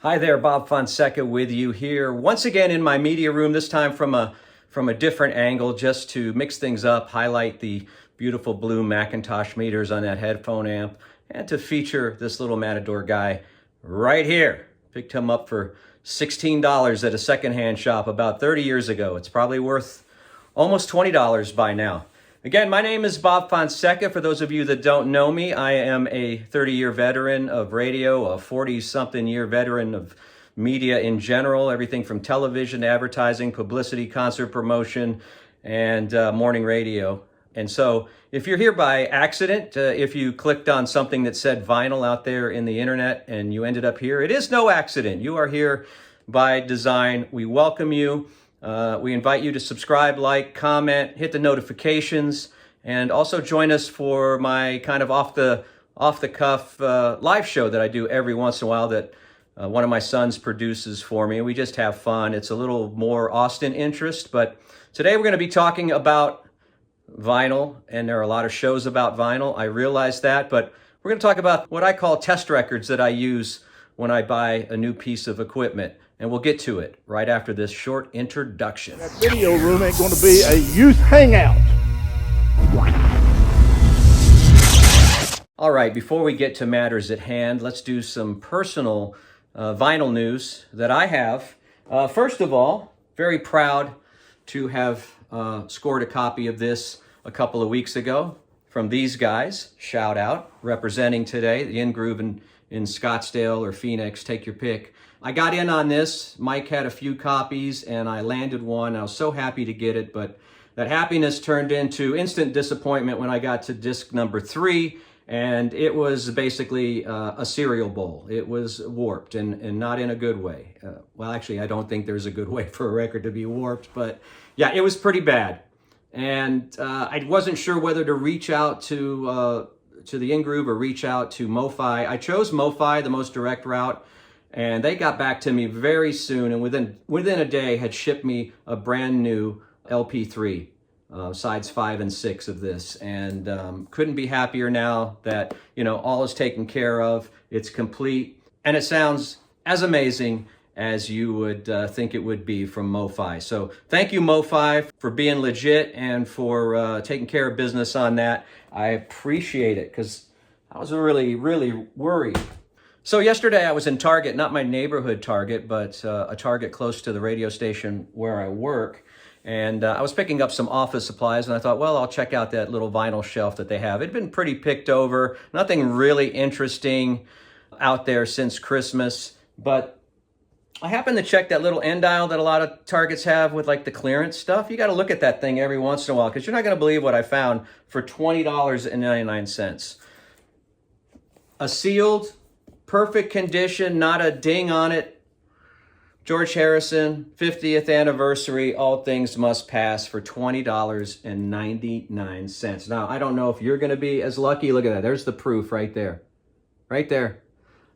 Hi there, Bob Fonseca with you here once again in my media room, this time from a different angle, just to mix things up, highlight the beautiful blue Macintosh meters on that headphone amp, and to feature this little Matador guy right here. Picked him up for $16 at a secondhand shop about 30 years ago. It's probably worth almost $20 by now. Again, my name is Bob Fonseca. For those of you that don't know me, I am a 30-year veteran of radio, a 40-something year veteran of media in general, everything from television, advertising, publicity, concert promotion, and morning radio. And so if you're here by accident, if you clicked on something that said vinyl out there in the internet and you ended up here, it is no accident. You are here by design. We welcome you. We invite you to subscribe, like, comment, hit the notifications, and also join us for my kind of off the cuff live show that I do every once in a while that one of my sons produces for me. We just have fun. It's a little more Austin interest, but today we're going to be talking about vinyl, and there are a lot of shows about vinyl. I realize that, but we're going to talk about what I call test records that I use when I buy a new piece of equipment. And we'll get to it right after this short introduction. That video room ain't going to be a youth hangout. All right, before we get to matters at hand, let's do some personal vinyl news that I have. First of all, very proud to have scored a copy of this a couple of weeks ago from these guys. Shout out, representing today, the In-Groove in Scottsdale or Phoenix, take your pick. I got in on this. Mike had a few copies and I landed one. I was so happy to get it, but that happiness turned into instant disappointment when I got to disc number 3, and it was basically a cereal bowl. It was warped and not in a good way. Well, actually, I don't think there's a good way for a record to be warped, but yeah, it was pretty bad. And I wasn't sure whether to reach out to the In-Groove or reach out to MoFI. I chose MoFi, the most direct route. And they got back to me very soon, and within a day had shipped me a brand new LP3, sides 5 and 6 of this, and couldn't be happier now that all is taken care of. It's complete, and it sounds as amazing as you would think it would be from MoFi. So thank you, MoFi, for being legit and for taking care of business on that. I appreciate it because I was really, really worried. So yesterday I was in Target, not my neighborhood Target, but a Target close to the radio station where I work. And I was picking up some office supplies, and I thought, well, I'll check out that little vinyl shelf that they have. It'd been pretty picked over, nothing really interesting out there since Christmas. But I happened to check that little end aisle that a lot of Targets have with like the clearance stuff. You got to look at that thing every once in a while because you're not going to believe what I found for $20.99. A sealed, perfect condition, not a ding on it, George Harrison, 50th anniversary, All Things Must Pass for $20.99. Now, I don't know if you're going to be as lucky. Look at that. There's the proof right there. Right there.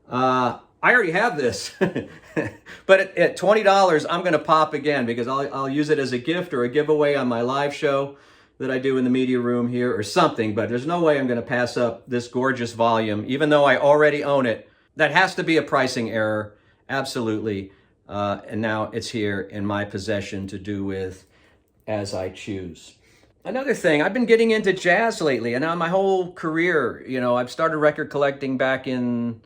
I already have this. But at $20, I'm going to pop again because I'll use it as a gift or a giveaway on my live show that I do in the media room here or something. But there's no way I'm going to pass up this gorgeous volume, even though I already own it. That has to be a pricing error, absolutely. And now it's here in my possession to do with as I choose. Another thing, I've been getting into jazz lately, and now my whole career, I've started record collecting back in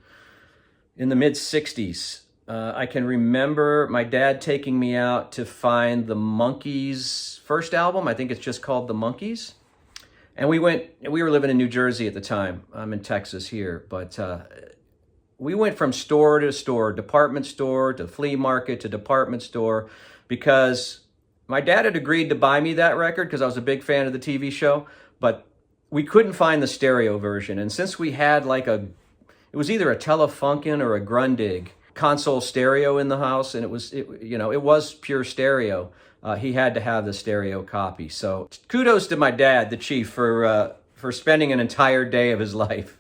the mid-'60s. I can remember my dad taking me out to find the Monkees' first album. I think it's just called The Monkees. And we were living in New Jersey at the time. I'm in Texas here, but we went from store to store, department store to flea market to department store, because my dad had agreed to buy me that record because I was a big fan of the TV show, but we couldn't find the stereo version. And since we had it was either a Telefunken or a Grundig console stereo in the house, and it was pure stereo. He had to have the stereo copy. So kudos to my dad, the chief, for spending an entire day of his life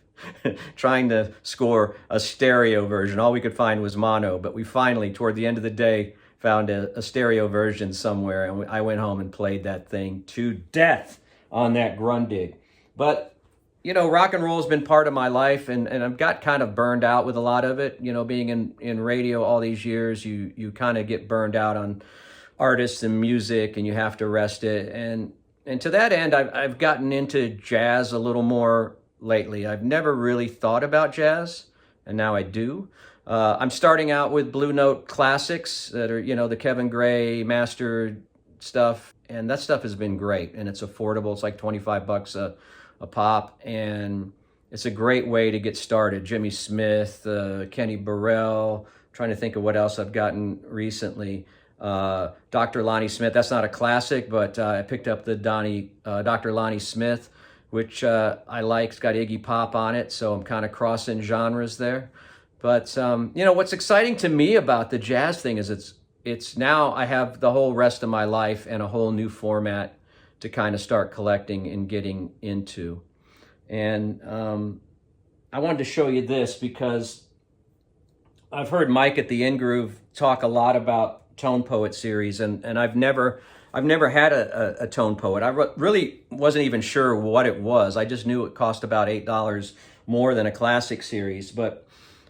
trying to score a stereo version. All we could find was mono, but we finally, toward the end of the day, found a stereo version somewhere, and I went home and played that thing to death on that Grundig. But rock and roll has been part of my life, and I've got kind of burned out with a lot of it. Being in radio all these years, you kind of get burned out on artists and music, and you have to rest it. And to that end, I've gotten into jazz a little more lately. I've never really thought about jazz, and now I do. I'm starting out with Blue Note classics that are, the Kevin Gray mastered stuff, and that stuff has been great, and it's affordable. It's like $25 a pop, and it's a great way to get started. Jimmy Smith, Kenny Burrell, trying to think of what else I've gotten recently. Dr. Lonnie Smith, that's not a classic, but I picked up the Dr. Lonnie Smith, which I like. It's got Iggy Pop on it, so I'm kind of crossing genres there. But, what's exciting to me about the jazz thing is it's now I have the whole rest of my life and a whole new format to kind of start collecting and getting into. And I wanted to show you this because I've heard Mike at the In Groove talk a lot about Tone Poet series, and I've never had a Tone Poet. I really wasn't even sure what it was. I just knew it cost about $8 more than a classic series. But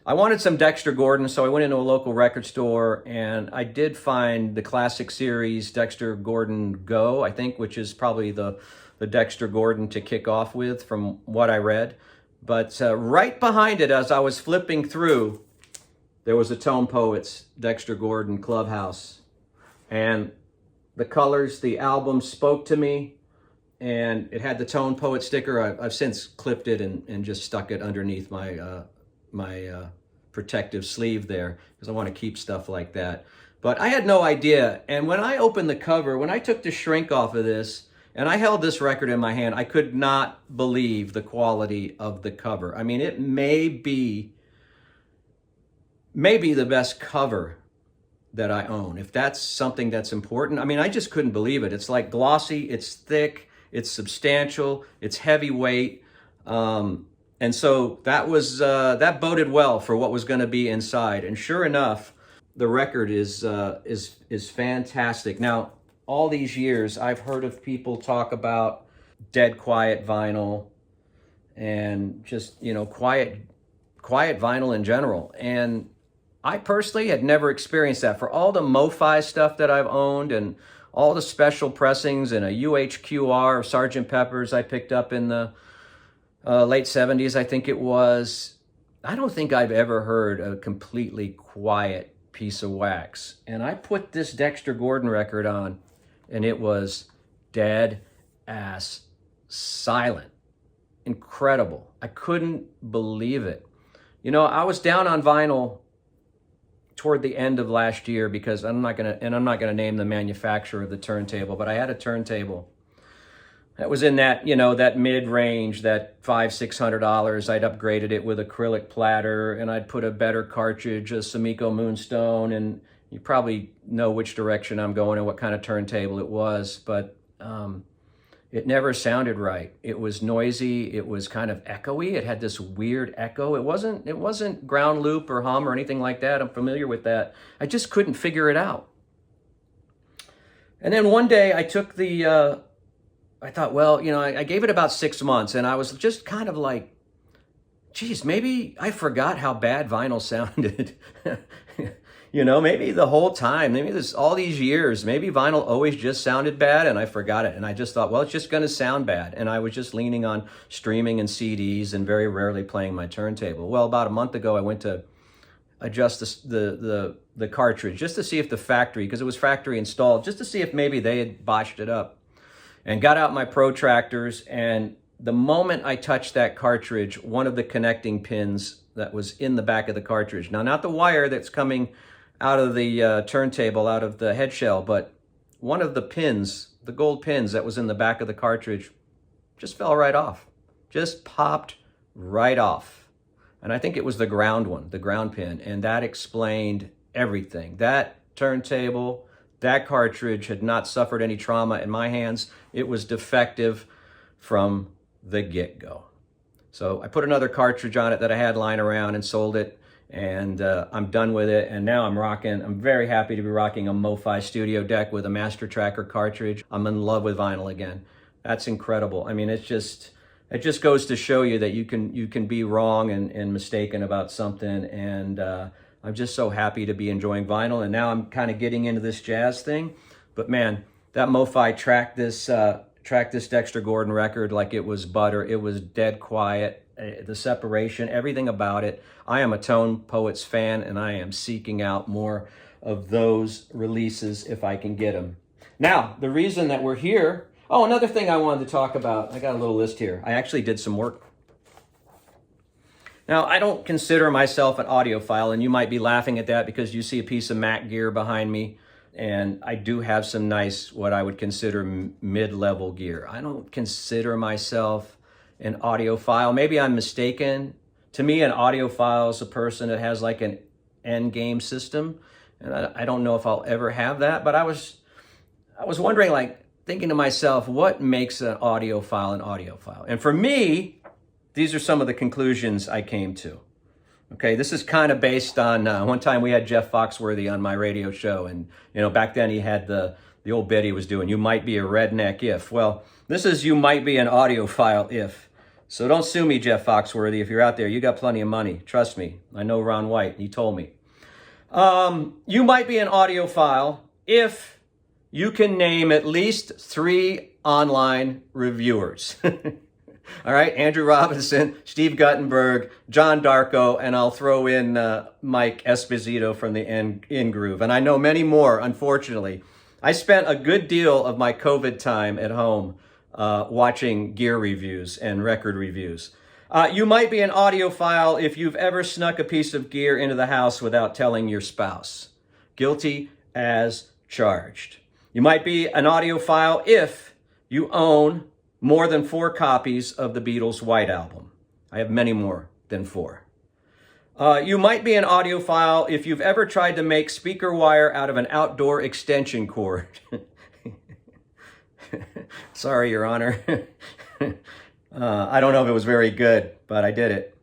I wanted some Dexter Gordon, so I went into a local record store, and I did find the classic series Dexter Gordon Go, I think, which is probably the Dexter Gordon to kick off with from what I read. But right behind it, as I was flipping through, there was a Tone Poets Dexter Gordon Clubhouse. And the colors, the album spoke to me, and it had the Tone Poet sticker. I've since clipped it and just stuck it underneath my protective sleeve there because I want to keep stuff like that. But I had no idea. And when I opened the cover, when I took the shrink off of this and I held this record in my hand, I could not believe the quality of the cover. I mean, it may be the best cover that I own, if that's something that's important. I mean, I just couldn't believe it. It's like glossy, it's thick, it's substantial, it's heavyweight. And so that was that boded well for what was going to be inside. And sure enough, the record is fantastic. Now, all these years, I've heard of people talk about dead quiet vinyl and just quiet vinyl in general. And I personally had never experienced that. For all the MoFi stuff that I've owned and all the special pressings and a UHQR of Sgt. Pepper's I picked up in the late 70s, I think it was. I don't think I've ever heard a completely quiet piece of wax. And I put this Dexter Gordon record on, and it was dead ass silent. Incredible. I couldn't believe it. I was down on vinyl toward the end of last year because I'm not gonna name the manufacturer of the turntable, but I had a turntable that was in that, that mid-range, that $500-600. I'd upgraded it with acrylic platter, and I'd put a better cartridge, a Sumiko Moonstone, and you probably know which direction I'm going and what kind of turntable it was, but it never sounded right. It was noisy. It was kind of echoey. It had this weird echo. It wasn't ground loop or hum or anything like that. I'm familiar with that. I just couldn't figure it out. And then one day I took I thought, well, I gave it about 6 months, and I was just kind of like, geez, maybe I forgot how bad vinyl sounded. Maybe the whole time, maybe all these years, maybe vinyl always just sounded bad, and I forgot it. And I just thought, well, it's just going to sound bad. And I was just leaning on streaming and CDs and very rarely playing my turntable. Well, about a month ago, I went to adjust the cartridge just to see if the factory, because it was factory installed, just to see if maybe they had botched it up. And got out my protractors, and the moment I touched that cartridge, one of the connecting pins that was in the back of the cartridge, now not the wire that's coming out of the turntable, out of the head shell, but one of the pins, the gold pins that was in the back of the cartridge, just fell right off, just popped right off. And I think it was the ground one, the ground pin, and that explained everything. That turntable, that cartridge had not suffered any trauma in my hands. It was defective from the get-go. So I put another cartridge on it that I had lying around and sold it, and I'm done with it. And now I'm very happy to be rocking a MoFi Studio Deck with a Master Tracker cartridge. I'm in love with vinyl again. That's incredible. I mean, it's just it just goes to show you that you can be wrong and mistaken about something. And I'm just so happy to be enjoying vinyl. And now I'm kind of getting into this jazz thing. But man, that MoFi tracked this Dexter Gordon record like it was butter. It was dead quiet. The separation, everything about it. I am a Tone Poets fan, and I am seeking out more of those releases if I can get them. Now, the reason that we're here. Oh, another thing I wanted to talk about. I got a little list here. I actually did some work. Now, I don't consider myself an audiophile, and you might be laughing at that because you see a piece of Mac gear behind me, and I do have some nice, what I would consider mid-level gear. I don't consider myself an audiophile. Maybe I'm mistaken. To me, an audiophile is a person that has like an end game system, and I don't know if I'll ever have that. But I was wondering, like, thinking to myself, what makes an audiophile? And for me, these are some of the conclusions I came to. Okay, this is kind of based on one time we had Jeff Foxworthy on my radio show, and back then he had the old bit he was doing. You might be a redneck if. Well, this is you might be an audiophile if. So don't sue me, Jeff Foxworthy. If you're out there, you got plenty of money. Trust me. I know Ron White. He told me. You might be an audiophile if you can name at least 3 online reviewers. All right, Andrew Robinson, Steve Guttenberg, John Darko, and I'll throw in Mike Esposito from the In Groove. And I know many more, unfortunately. I spent a good deal of my COVID time at home watching gear reviews and record reviews. You might be an audiophile if you've ever snuck a piece of gear into the house without telling your spouse. Guilty as charged. You might be an audiophile if you own more than 4 copies of the Beatles' White Album. I have many more than 4. You might be an audiophile if you've ever tried to make speaker wire out of an outdoor extension cord. Sorry, Your Honor. I don't know if it was very good, but I did it.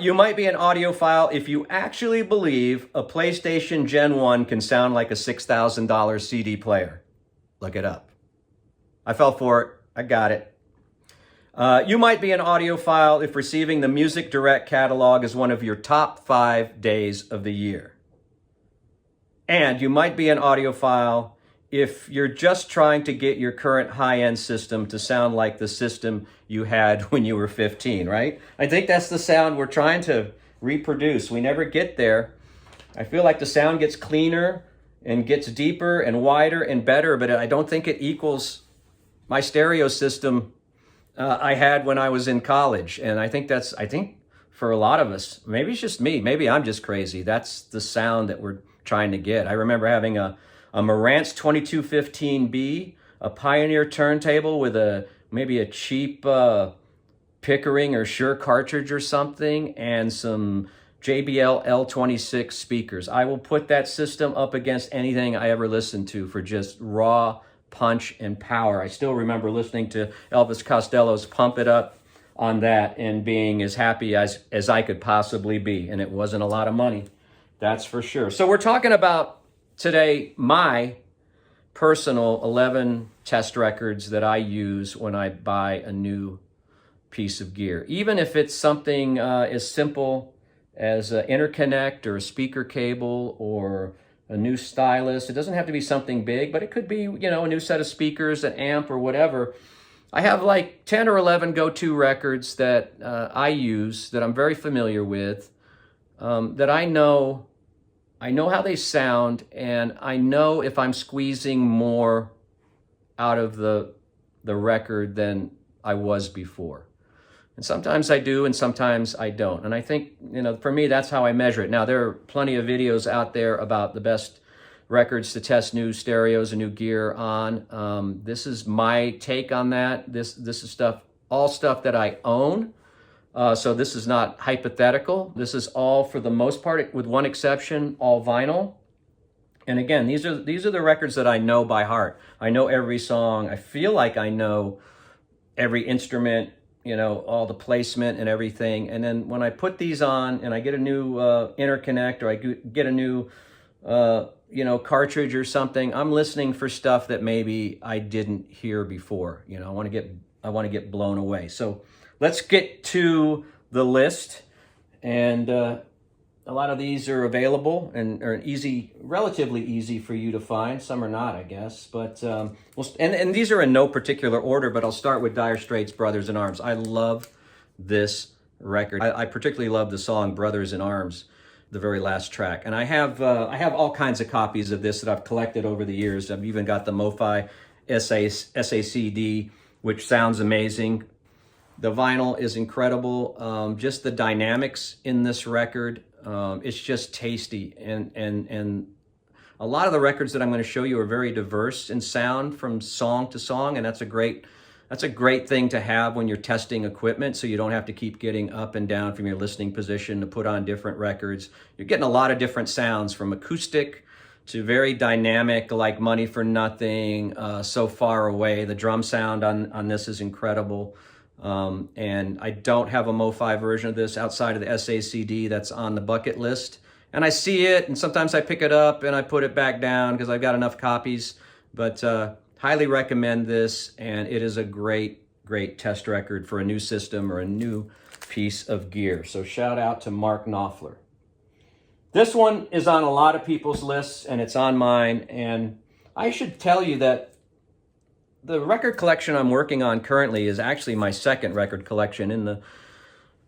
You might be an audiophile if you actually believe a PlayStation Gen 1 can sound like a $6,000 CD player. Look it up. I fell for it. I got it. You might be an audiophile if receiving the Music Direct catalog is one of your top 5 days of the year. And you might be an audiophile if you're just trying to get your current high-end system to sound like the system you had when you were 15, right? I think that's the sound we're trying to reproduce. We never get there. I feel like the sound gets cleaner and gets deeper and wider and better, but I don't think it equals my stereo system I had when I was in college. And I think for a lot of us, maybe it's just me, maybe I'm just crazy. That's the sound that we're trying to get. I remember having a Marantz 2215B, a Pioneer turntable with maybe a cheap Pickering or Shure cartridge or something, and some JBL L26 speakers. I will put that system up against anything I ever listened to for just raw punch and power. I still remember listening to Elvis Costello's Pump It Up on that and being as happy as I could possibly be. And it wasn't a lot of money, that's for sure. So we're talking about today my personal 11 test records that I use when I buy a new piece of gear. Even if it's something as simple as an interconnect or a speaker cable or a new stylus. It doesn't have to be something big, but it could be, a new set of speakers, an amp or whatever. I have like 10 or 11 go-to records that I use that I'm very familiar with, that I know how they sound, and I know if I'm squeezing more out of the record than I was before. And sometimes I do, and sometimes I don't. And I think, for me, that's how I measure it. Now, there are plenty of videos out there about the best records to test new stereos and new gear on. This is my take on that. This is all stuff that I own. So this is not hypothetical. This is all, for the most part, with one exception, all vinyl. And again, these are the records that I know by heart. I know every song. I feel like I know every instrument, all the placement and everything. And then when I put these on and I get a new interconnect, or I get a new, cartridge or something, I'm listening for stuff that maybe I didn't hear before. I want to get want to get blown away. So let's get to the list. And a lot of these are available and are relatively easy for you to find. Some are not, I guess. But and these are in no particular order, but I'll start with Dire Straits' Brothers in Arms. I love this record. I particularly love the song Brothers in Arms, the very last track. And I have all kinds of copies of this that I've collected over the years. I've even got the MoFi SACD, which sounds amazing. The vinyl is incredible. Just the dynamics in this record, it's just tasty. And a lot of the records that I'm going to show you are very diverse in sound from song to song, and that's a great thing to have when you're testing equipment, so you don't have to keep getting up and down from your listening position to put on different records. You're getting a lot of different sounds, from acoustic to very dynamic, like Money for Nothing, So Far Away. The drum sound on this is incredible. And I don't have a MoFi version of this outside of the SACD that's on the bucket list. And I see it, and sometimes I pick it up and I put it back down because I've got enough copies. But highly recommend this, and it is a great test record for a new system or a new piece of gear. So shout out to Mark Knopfler. This one is on a lot of people's lists, and it's on mine. And I should tell you that the record collection I'm working on currently is actually my second record collection. In the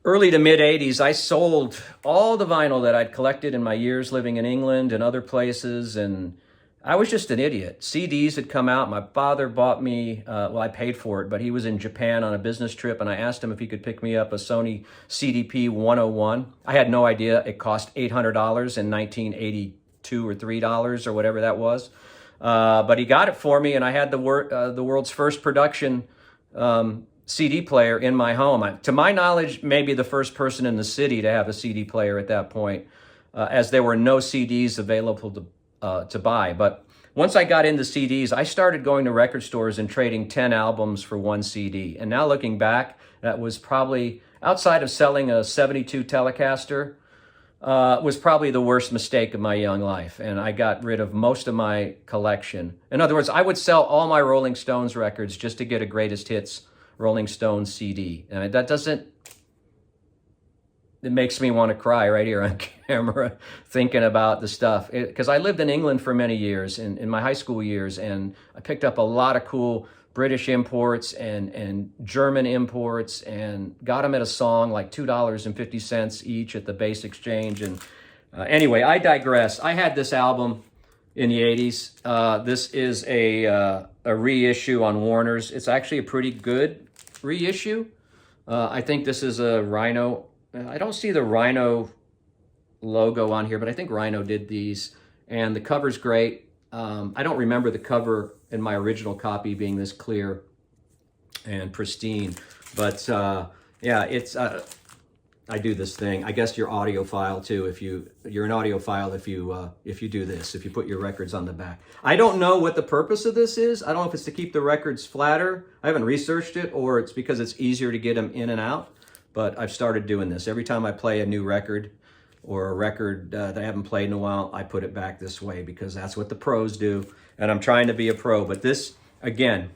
early to mid 80s, I sold all the vinyl that I'd collected in my years living in England and other places, and I was just an idiot. CDs had come out. My father bought me, I paid for it, but he was in Japan on a business trip, and I asked him if he could pick me up a Sony CDP 101. I had no idea it cost $800 in 1982 or $3 or whatever that was. But he got it for me, and I had the world's first production CD player in my home. To my knowledge, maybe the first person in the city to have a CD player at that point, as there were no CDs available to buy. But once I got into CDs, I started going to record stores and trading 10 albums for one CD. And now looking back, that was probably, outside of selling a 72 Telecaster, was probably the worst mistake of my young life. And I got rid of most of my collection. In other words, I would sell all my Rolling Stones records just to get a greatest hits Rolling Stones CD. And it makes me want to cry right here on camera thinking about the stuff. Because I lived in England for many years, in my high school years, and I picked up a lot of cool British imports and German imports, and got them at a song like $2.50 each at the Base Exchange. And anyway, I digress. I had this album in the 80s. This is a reissue on Warner's. It's actually a pretty good reissue. I think this is a Rhino. I don't see the Rhino logo on here, but I think Rhino did these, and the cover's great. I don't remember the cover in my original copy being this clear and pristine, but yeah, it's I do this thing. I guess you're audiophile too. You're an audiophile if you do this, if you put your records on the back. I don't know what the purpose of this is. I don't know if it's to keep the records flatter. I haven't researched it, or it's because it's easier to get them in and out. But I've started doing this. Every time I play a new record, or a record that I haven't played in a while, I put it back this way, because that's what the pros do. And I'm trying to be a pro. But this, again,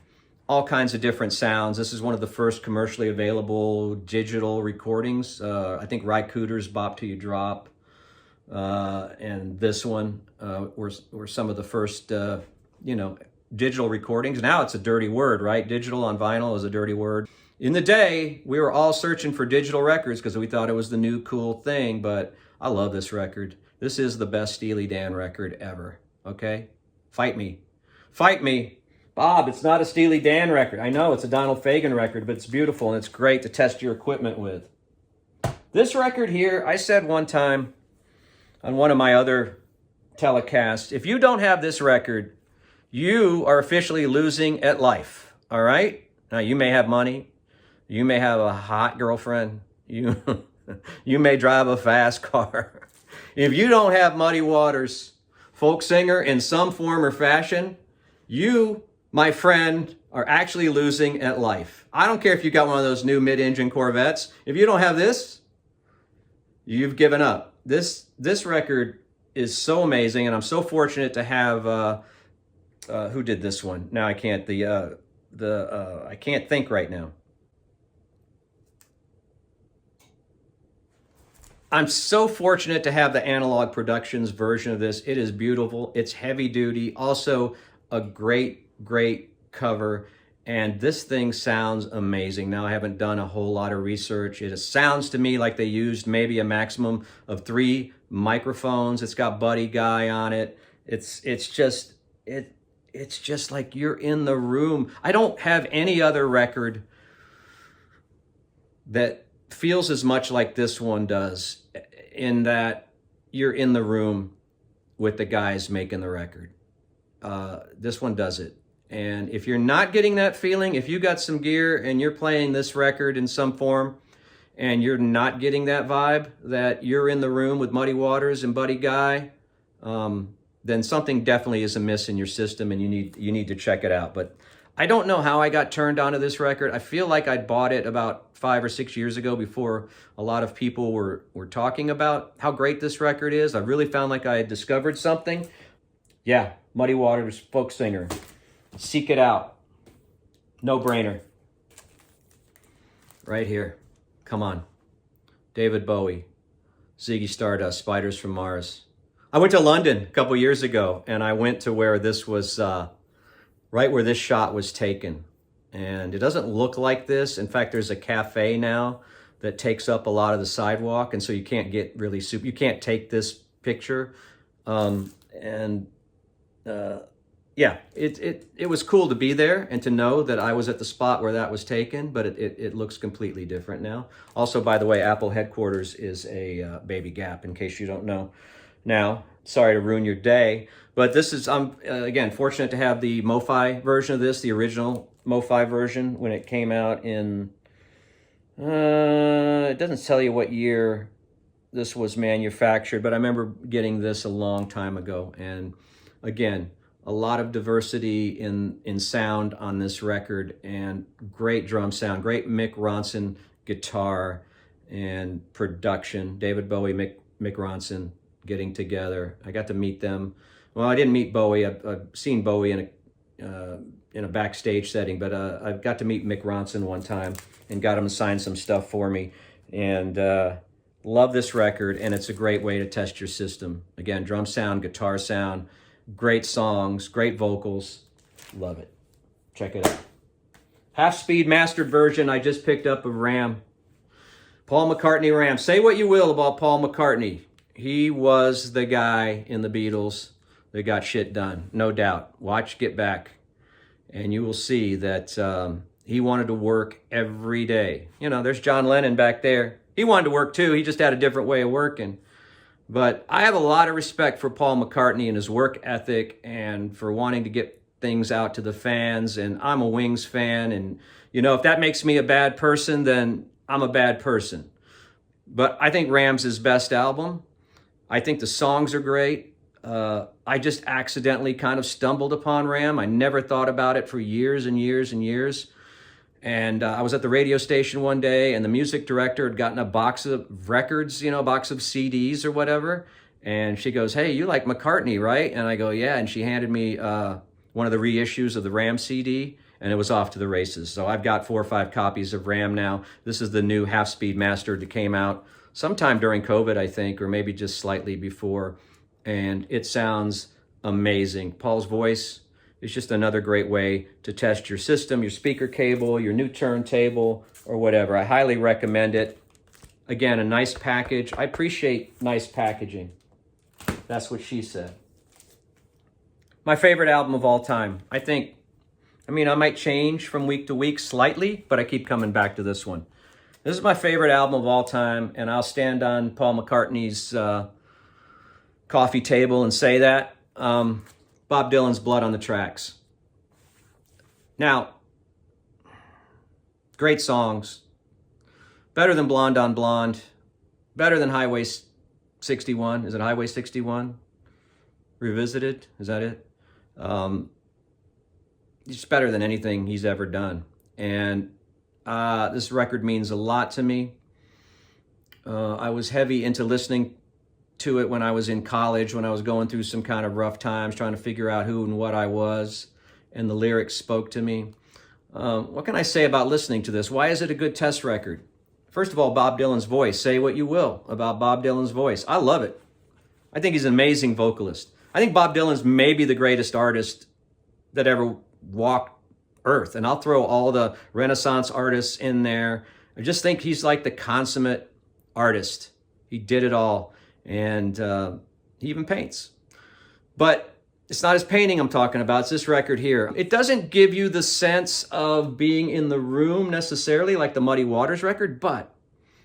all kinds of different sounds. This is one of the first commercially available digital recordings. I think Ry Cooder's Bop Till You Drop, and this one were some of the first, digital recordings. Now it's a dirty word, right? Digital on vinyl is a dirty word. In the day, we were all searching for digital records because we thought it was the new cool thing, but I love this record. This is the best Steely Dan record ever, okay? Fight me. Fight me. Bob, it's not a Steely Dan record. I know, it's a Donald Fagen record, but it's beautiful and it's great to test your equipment with. This record here, I said one time on one of my other telecasts, if you don't have this record, you are officially losing at life, all right? Now, you may have money. You may have a hot girlfriend. You may drive a fast car. If you don't have Muddy Waters, folk singer in some form or fashion, you, my friend, are actually losing at life. I don't care if you got one of those new mid-engine Corvettes. If you don't have this, you've given up. This record is so amazing, and I'm so fortunate to have who did this one? Now I can't I can't think right now. I'm so fortunate to have the Analog Productions version of this. It is beautiful. It's heavy duty. Also a great cover. And this thing sounds amazing. Now, I haven't done a whole lot of research. It sounds to me like they used maybe a maximum of 3 microphones. It's got Buddy Guy on it. It's just like you're in the room. I don't have any other record that feels as much like this one does, in that you're in the room with the guys making the record. This one does it. And if you're not getting that feeling, if you got some gear and you're playing this record in some form and you're not getting that vibe that you're in the room with Muddy Waters and Buddy Guy, then something definitely is amiss in your system, and you need to check it out. But I don't know how I got turned onto this record. I feel like I bought it about 5 or 6 years ago, before a lot of people were talking about how great this record is. I really found like I had discovered something. Yeah, Muddy Waters, folk singer. Seek it out. No brainer. Right here. Come on. David Bowie. Ziggy Stardust, Spiders from Mars. I went to London a couple years ago, and I went to where this was, right where this shot was taken. And it doesn't look like this. In fact, there's a cafe now that takes up a lot of the sidewalk, and so you can't get really you can't take this picture. Yeah, it was cool to be there and to know that I was at the spot where that was taken, but it looks completely different now. Also, by the way, Apple headquarters is a Baby Gap, in case you don't know. Now, sorry to ruin your day, but this is, I'm again fortunate to have the MoFI version of this, the original MoFI version, when it came out in, it doesn't tell you what year this was manufactured, but I remember getting this a long time ago. And again, a lot of diversity in sound on this record, and great drum sound, great Mick Ronson guitar and production. David Bowie, Mick Ronson getting together. I got to meet them. Well, I didn't meet Bowie. I've seen Bowie in a backstage setting, but I got to meet Mick Ronson one time and got him to sign some stuff for me. And love this record, and it's a great way to test your system. Again, drum sound, guitar sound, great songs, great vocals. Love it. Check it out. Half-speed mastered version I just picked up of Ram. Paul McCartney Ram. Say what you will about Paul McCartney. He was the guy in the Beatles that got shit done, no doubt. Watch Get Back, and you will see that he wanted to work every day. You know, there's John Lennon back there. He wanted to work too. He just had a different way of working. But I have a lot of respect for Paul McCartney and his work ethic, and for wanting to get things out to the fans. And I'm a Wings fan, and you know, if that makes me a bad person, then I'm a bad person. But I think Ram's his best album. I think the songs are great. I just accidentally kind of stumbled upon Ram. I never thought about it for years and years and years. And I was at the radio station one day, and the music director had gotten a box of records, you know, a box of CDs or whatever. And she goes, "Hey, you like McCartney, right?" And I go, "Yeah." And she handed me one of the reissues of the Ram CD, and it was off to the races. So I've got 4 or 5 copies of Ram now. This is the new half-speed mastered that came out sometime during COVID, I think, or maybe just slightly before. And it sounds amazing. Paul's voice is just another great way to test your system, your speaker cable, your new turntable, or whatever. I highly recommend it. Again, a nice package. I appreciate nice packaging. That's what she said. My favorite album of all time. I might change from week to week slightly, but I keep coming back to this one. This is my favorite album of all time, and I'll stand on Paul McCartney's coffee table and say that. Bob Dylan's Blood on the Tracks. Now, great songs. Better than Blonde on Blonde. Better than Highway 61. Is it Highway 61? Revisited? Is that it? It's better than anything he's ever done. And this record means a lot to me. I was heavy into listening to it when I was in college, when I was going through some kind of rough times, trying to figure out who and what I was, and the lyrics spoke to me. What can I say about listening to this? Why is it a good test record? First of all, Bob Dylan's voice. Say what you will about Bob Dylan's voice. I love it. I think he's an amazing vocalist. I think Bob Dylan's maybe the greatest artist that ever walked Earth. And I'll throw all the Renaissance artists in there. I just think he's like the consummate artist. He did it all. And he even paints. But it's not his painting I'm talking about. It's this record here. It doesn't give you the sense of being in the room necessarily like the Muddy Waters record. But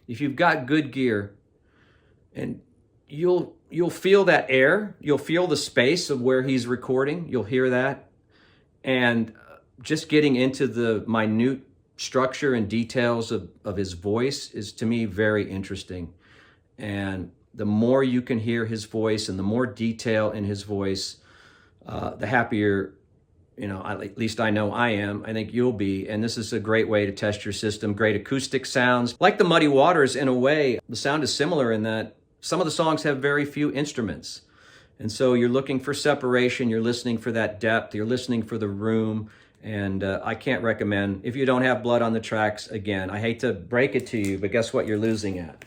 if you've got good gear, and you'll feel that air. You'll feel the space of where he's recording. You'll hear that. And just getting into the minute structure and details of his voice is, to me, very interesting. And the more you can hear his voice and the more detail in his voice, the happier, at least I know I am. I think you'll be. And this is a great way to test your system. Great acoustic sounds. Like the Muddy Waters, in a way, the sound is similar in that some of the songs have very few instruments. And so you're looking for separation. You're listening for that depth. You're listening for the room. And I can't recommend, if you don't have blood on the tracks, again, I hate to break it to you, but guess what you're losing at?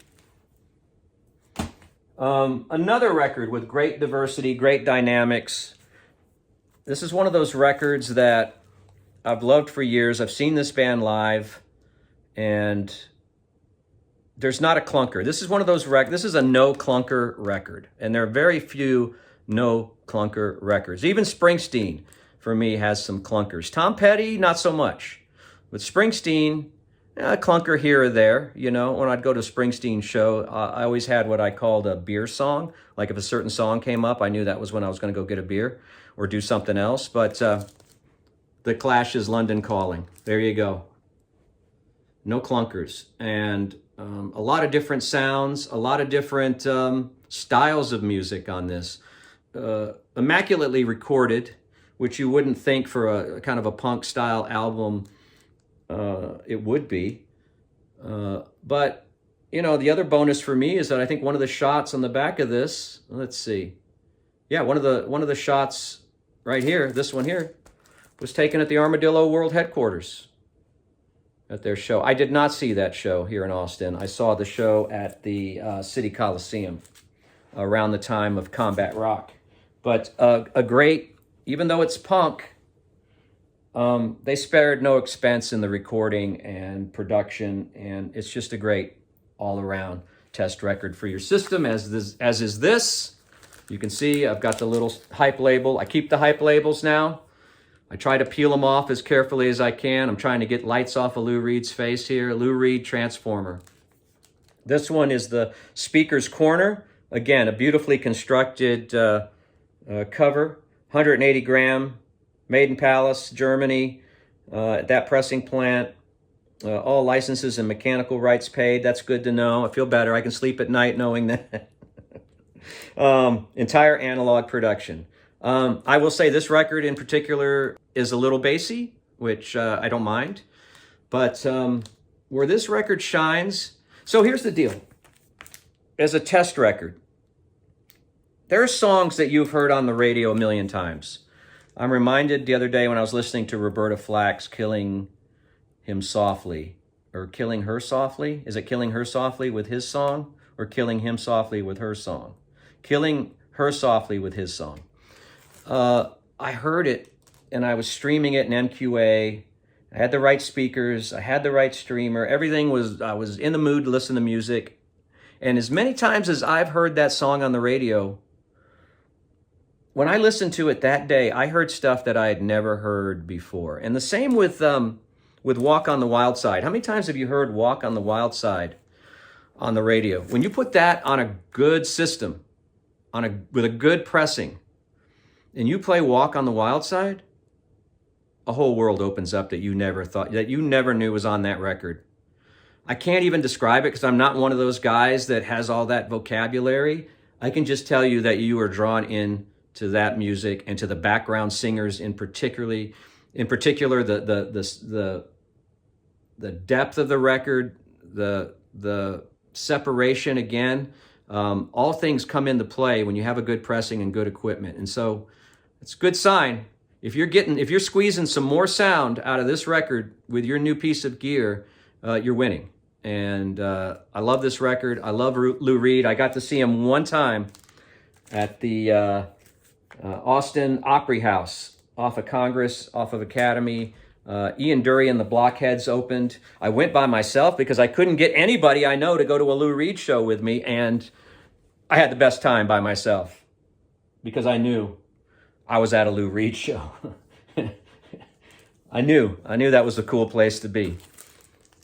Another record with great diversity, great dynamics. This is one of those records that I've loved for years. I've seen this band live, and there's not a clunker. This is one of those this is a no clunker record, and there are very few no clunker records. Even Springsteen, for me, has some clunkers. Tom Petty, not so much. But Springsteen, a clunker here or there. When I'd go to a Springsteen show, I always had what I called a beer song. Like if a certain song came up, I knew that was when I was going to go get a beer or do something else. But The Clash's London Calling. There you go. No clunkers. And a lot of different sounds, a lot of different styles of music on this. Immaculately recorded, which you wouldn't think for a kind of a punk style album it would be. But, the other bonus for me is that I think one of the shots on the back of this, let's see. Yeah, one of the shots right here, this one here, was taken at the Armadillo World Headquarters at their show. I did not see that show here in Austin. I saw the show at the City Coliseum around the time of Combat Rock. But a great, even though it's punk, they spared no expense in the recording and production, and it's just a great all-around test record for your system, as is this. You can see I've got the little hype label. I keep the hype labels now. I try to peel them off as carefully as I can. I'm trying to get lights off of Lou Reed's face here. Lou Reed Transformer. This one is the Speaker's Corner. Again, a beautifully constructed cover. 180 gram, made in Palace, Germany, at that pressing plant. All licenses and mechanical rights paid. That's good to know. I feel better. I can sleep at night knowing that. Entire analog production. I will say this record in particular is a little bassy, which I don't mind. But where this record shines... So here's the deal. As a test record, there are songs that you've heard on the radio a million times. I'm reminded the other day when I was listening to Roberta Flack's Killing Him Softly, or Killing Her Softly. Is it Killing Her Softly with his song, or Killing Him Softly with her song? Killing Her Softly with his song. I heard it, and I was streaming it in MQA. I had the right speakers. I had the right streamer. Everything was, I was in the mood to listen to music. And as many times as I've heard that song on the radio, when I listened to it that day, I heard stuff that I had never heard before. And the same with Walk on the Wild Side. How many times have you heard Walk on the Wild Side on the radio? When you put that on a good system, with a good pressing, and you play Walk on the Wild Side, a whole world opens up that you never knew was on that record. I can't even describe it because I'm not one of those guys that has all that vocabulary. I can just tell you that you are drawn in to that music and to the background singers in particular the depth of the record, the separation again. All things come into play when you have a good pressing and good equipment. And so it's a good sign. If you're squeezing some more sound out of this record with your new piece of gear, you're winning. And I love this record. I love Lou Reed. I got to see him one time at the Austin Opry House off of Congress, off of Academy. Ian Dury and the Blockheads opened. I went by myself because I couldn't get anybody I know to go to a Lou Reed show with me, and I had the best time by myself because I knew I was at a Lou Reed show. I knew that was a cool place to be.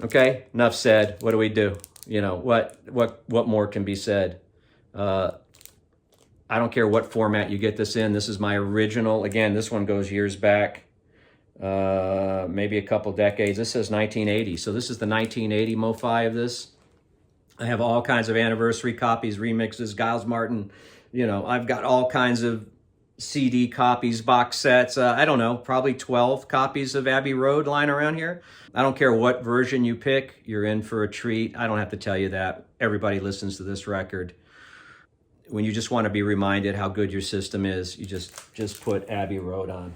Okay, enough said. What do we do? You know, what more can be said? I don't care what format you get this in. This is my original. Again, this one goes years back, maybe a couple decades. This says 1980, so this is the 1980 MoFi of this. I have all kinds of anniversary copies, remixes, Giles Martin. You know, I've got all kinds of CD copies, box sets. I don't know, probably 12 copies of Abbey Road lying around here. I don't care what version you pick, you're in for a treat. I don't have to tell you that. Everybody listens to this record. When you just want to be reminded how good your system is, you just put Abbey Road on.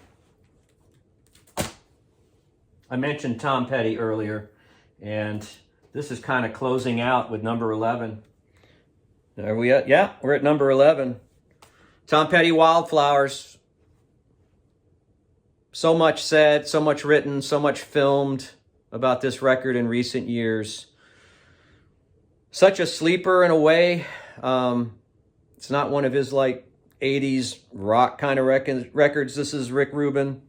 I mentioned Tom Petty earlier, and this is kind of closing out with number 11. Are we at? Yeah, we're at number 11. Tom Petty, Wildflowers. So much said, so much written, so much filmed about this record in recent years. Such a sleeper in a way. It's not one of his like 80s rock kind of records. This is Rick Rubin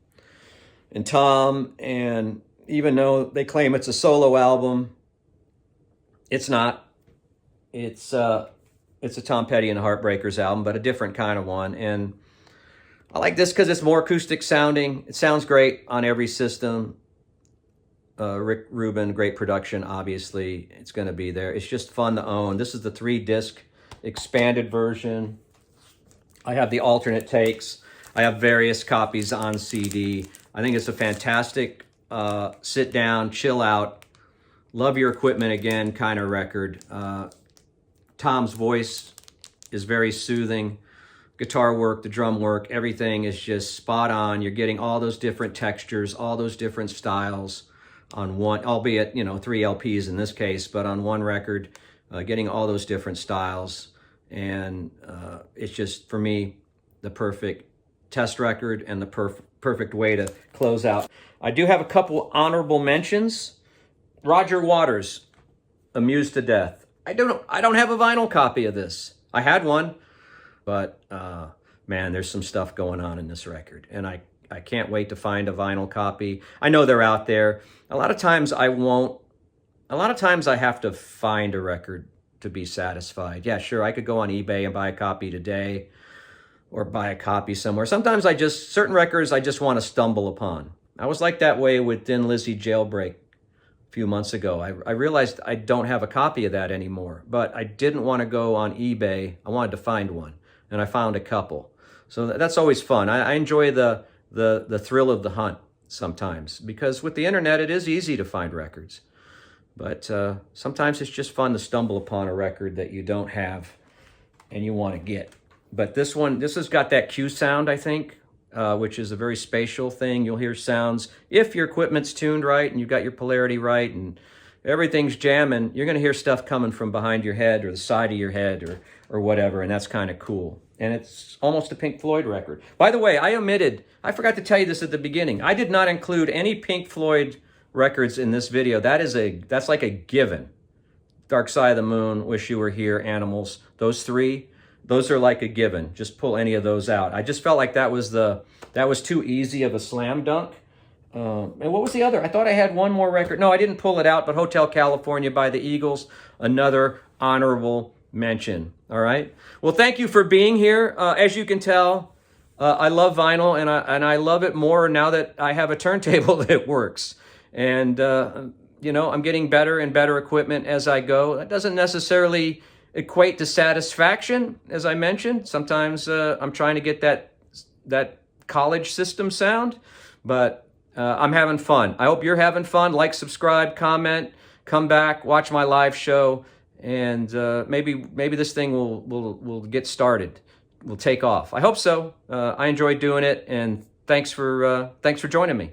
and Tom, and even though they claim it's a solo album, it's not. It's a Tom Petty and the Heartbreakers album, but a different kind of one. And I like this because it's more acoustic sounding. It sounds great on every system. Rick Rubin, great production, obviously. It's going to be there. It's just fun to own. This is the 3-disc expanded version. I have the alternate takes. I have various copies on CD. I think it's a fantastic sit down, chill out, love your equipment again kind of record. Tom's voice is very soothing. Guitar work, the drum work, everything is just spot on. You're getting all those different textures, all those different styles on one, albeit, you know, 3 LPs in this case, but on one record, getting all those different styles. And it's just, for me, the perfect test record and the perfect way to close out. I do have a couple honorable mentions. Roger Waters, Amused to Death. I don't have a vinyl copy of this. I had one, but man, there's some stuff going on in this record, and I can't wait to find a vinyl copy. I know they're out there. A lot of times I have to find a record to be satisfied. Yeah, sure, I could go on eBay and buy a copy today or buy a copy somewhere. Sometimes certain records I just want to stumble upon. I was like that way with Thin Lizzy Jailbreak a few months ago. I realized I don't have a copy of that anymore, but I didn't want to go on eBay. I wanted to find one, and I found a couple. So that's always fun. I enjoy the thrill of the hunt sometimes, because with the internet it is easy to find records. But sometimes it's just fun to stumble upon a record that you don't have and you want to get. But this has got that Q sound, I think, which is a very spatial thing. You'll hear sounds, if your equipment's tuned right and you've got your polarity right and everything's jamming, you're going to hear stuff coming from behind your head or the side of your head or whatever, and that's kind of cool. And it's almost a Pink Floyd record. By the way, I forgot to tell you this at the beginning. I did not include any Pink Floyd records in this video. That's like a given. Dark Side of the Moon, Wish You Were Here, Animals, those 3, those are like a given. Just pull any of those out. I just felt like that was too easy of a slam dunk. And what was the other? I thought I had one more record. No, I didn't pull it out, but Hotel California by the Eagles, another honorable mention. All right. Well, thank you for being here. As you can tell, I love vinyl, and I love it more now that I have a turntable that works. And you know, I'm getting better and better equipment as I go. That doesn't necessarily equate to satisfaction, as I mentioned. Sometimes I'm trying to get that college system sound, but I'm having fun. I hope you're having fun. Like, subscribe, comment, come back, watch my live show, and maybe this thing will get started. Will take off. I hope so. I enjoyed doing it, and thanks for joining me.